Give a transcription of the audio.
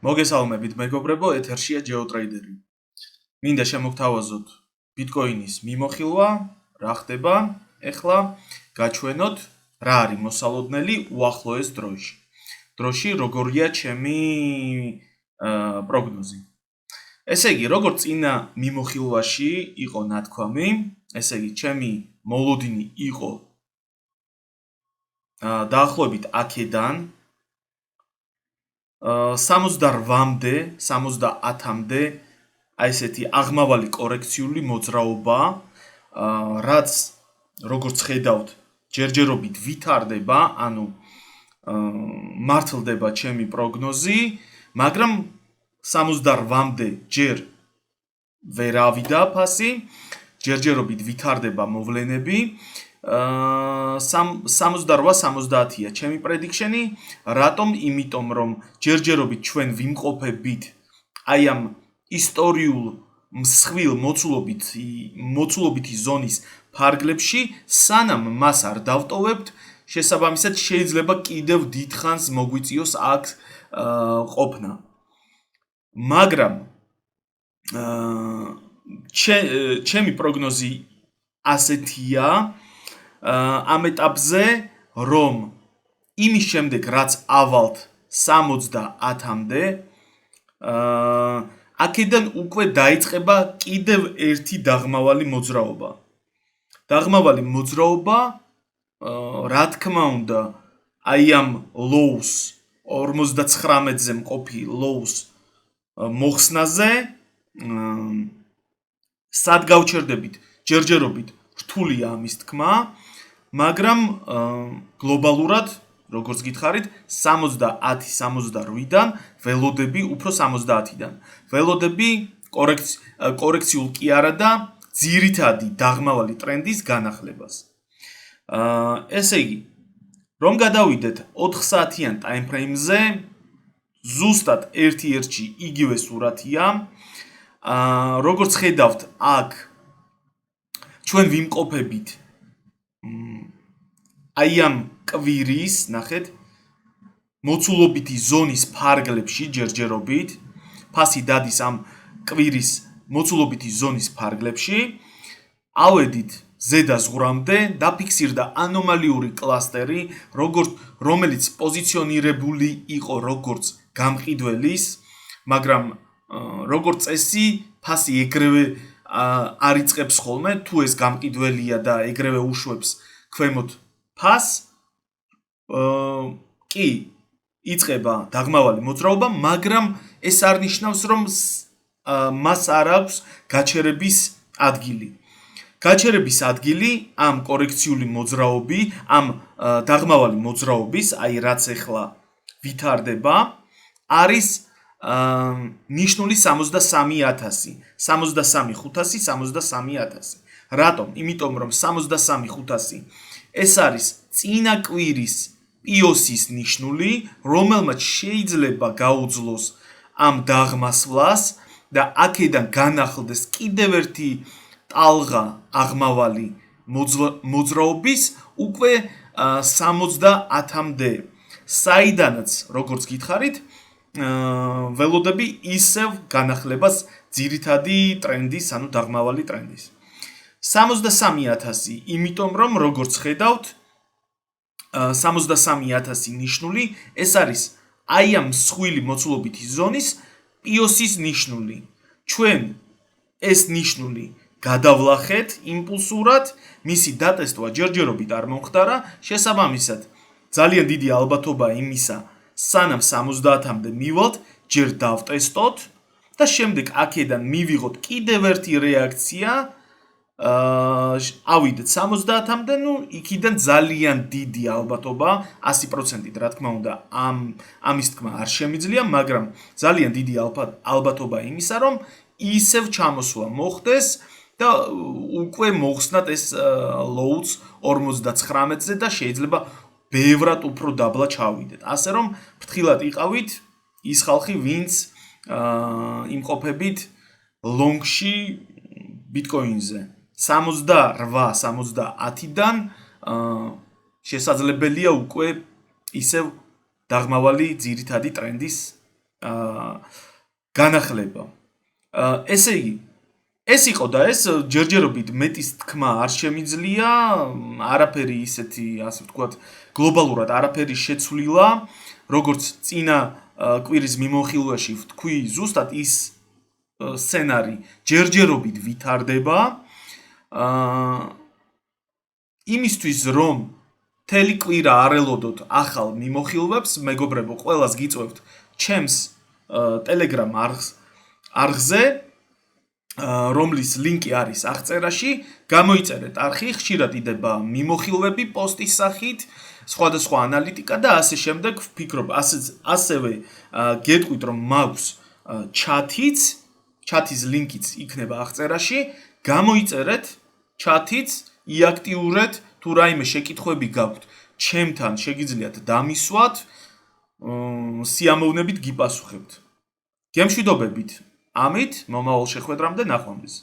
მოგესალმებით მეგობრებო, ეთერშია GeoTrader-ი. მინდა შემოგთავაზოთ ბიტკოინის მიმოხილვა, რა ხდება ეხლა, გაჩვენოთ რა არის მოსალოდნელი უახლოეს დროში. დროში როგორია ჩემი პროგნოზი. ესე იგი, როგორც წინა მიმოხილვაში იყო ნათქვამი, ესე იგი, ჩემი მოლოდინი იყო დაახლოებით აქედან 68-მდე, 70-მდე აი ესეთი აღმავალი კორექციული მოძრაობა, რაც როგორც ხედავთ, ჯერჯერობით ვითარდება, ანუ მართლდება ჩემი პროგნოზი, მაგრამ 68-მდე ჯერ ვერ ავიდა ფასი, ჯერჯერობით ვითარდება მოვლენები. 68-70-ია ჩემი პრედიქშენი, რატომ? იმიტომ რომ ჯერჯერობით ჩვენ ვიმყოფებით აი ამ ისტორიულ მსხვილ მოცულობითი ზონის ფარგლებში, სანამ მას არ დავტოვებთ, შესაბამისად შეიძლება კიდევ დიდხანს მოგვიწიოს აქ ყოფნა. მაგრამ ჩემი პროგნოზი ასეთია, ამ ეტაპზე, რომ იმის შემდეგ, რაც ავალთ 70-მდე, აქედან უკვე დაიწყება კიდევ ერთი დაღმავალი მოძრაობა. დაღმავალი მოძრაობა, რა თქმა უნდა, აი ამ lows 59-ზე მყოფი lows მოხსნაზე, სად გავჩერდებით, ჯერჯერობით რთულია ამის თქმა, მაგრამ გლობალურად, როგორც გითხარით, 70-68-დან ველოდები უფრო 70-დან. ველოდები კორექციულ კი არა და ძირითადი დაღმავალი ტრენდის განახლებას. ესე იგი, რომ გადავიდეთ 4 საათიან ტაიმფრეიმზე, ზუსტად ერთ-ერთში იგივე სურათია. როგორც ხედავთ, აქ ჩვენ ვიმყოფებით აი ამ კვირის, ნახეთ, მოცულობითი ზონის ფარგლებში ჯერჯერობით, ფასი დადის ამ კვირის მოცულობითი ზონის ფარგლებში, ავედით ზედა ზღვრამდე, დაფიქსირდა ანომალიური კლასტერი, რომელიც პოზიციონირებული იყო როგორც გამყიდველის, მაგრამ როგორც წესი, ფასი ეგრევე არ იწყებს ხოლმე, თუ ეს გამყიდველია და ეგრევე უშვებს ქვემოთ ფასს, კი იწყება დაღმავალი მოძრაობა, მაგრამ ეს არ ნიშნავს, რომ მას არ აქვს გაჩერების ადგილი. გაჩერების ადგილი ამ კორექციული მოძრაობი, ამ დაღმავალი მოძრაობის, აი რაც ეხლა ვითარდება, არის ნიშნული 63,000, 63,500, 63,000. რატომ? იმიტომ რომ 63,500 ეს არის წინა კვირის პიოსის ნიშნული, რომელმაც შეიძლება გაუძლოს ამ დაღმასვლას და აქედან განახლდეს კიდევ ერთი ტალღა აღმავალი მოძრაობის უკვე 70-მდე. საიდანაც, როგორც გითხარით, ველოდები ისევ განახლებას ძირითადი ტრენდის, ანუ დაღმავალი ტრენდის. 63,000, იმიტომ რომ როგორც ხედავთ, 63,000 ნიშნული, ეს არის აი ამ მსხვილი მოცულობითი ზონის პიოსის ნიშნული. ჩვენ ეს ნიშნული გადავლახეთ იმპულსურად, მისი დატესტვა ჯერჯერობით არ მომხდარა, შესაბამისად, ძალიან დიდი ალბათობაა იმისა, სანამ 70-მდე მივალთ, ჯერ დავტესტოთ და შემდეგ აქედან მივიღოთ კიდევ ერთი რეაქცია, ავიდეთ 70-მდე, ნუ იქიდან ძალიან დიდი ალბათობა, 100%-ით, რა თქმა უნდა, ამის თქმა არ შემიძლია, მაგრამ ძალიან დიდი ალბათობა იმისა, რომ ისევ ჩამოსვლა მოხდეს და უკვე მოხსნათ ეს lows 59-ზე და შეიძლება ბევრად უფრო დაბლა ჩავიდეთ. ასე რომ ფრთხილად იყავით ის ხალხი, ვინც იმყოფებით ლონგში ბიტკოინზე. 68-70-დან შესაძლებელია უკვე ისევ დაღმავალი ძირითადი ტრენდის განახლება. ესე იგი, ეს იყო და ეს ჯერჯერობით მეტის თქმა არ შემიძლია, არაფერი ისეთი, ასე ვთქვათ, გლობალურად არაფერი შეცვლილა, როგორც წინა კვირის მიმოხილვაში ვთქვი, ზუსტად ის სცენარი ჯერჯერობით ვითარდება. იმისთვის რომ მთელი კვირა არ ელოდოთ ახალ მიმოხილვებს, მეგობრებო, ყველას გიწევთ ჩემს Telegram არხზე, რომლის ლინკი არის აღწერაში, გამოიწერეთ არხი, ხშირად იდება მიმოხილვები პოსტის სახით, სხვადასხვა ანალიტიკა და ასე შემდეგ. ვფიქრობ, ასევე გეტყვით, რომ მაქვს ჩათის ლინკიც იქნება აღწერაში, გამოიწერეთ ჩათიც, იაქტიურეთ, თუ რაიმე შეკითხვები გაქვთ, ჩემთან შეგიძლიათ დამისვათ, სიამოვნებით გიპასუხებთ. გემშვიდობებით. ამით მომავალ შეხვედრამდე ნახვამდის.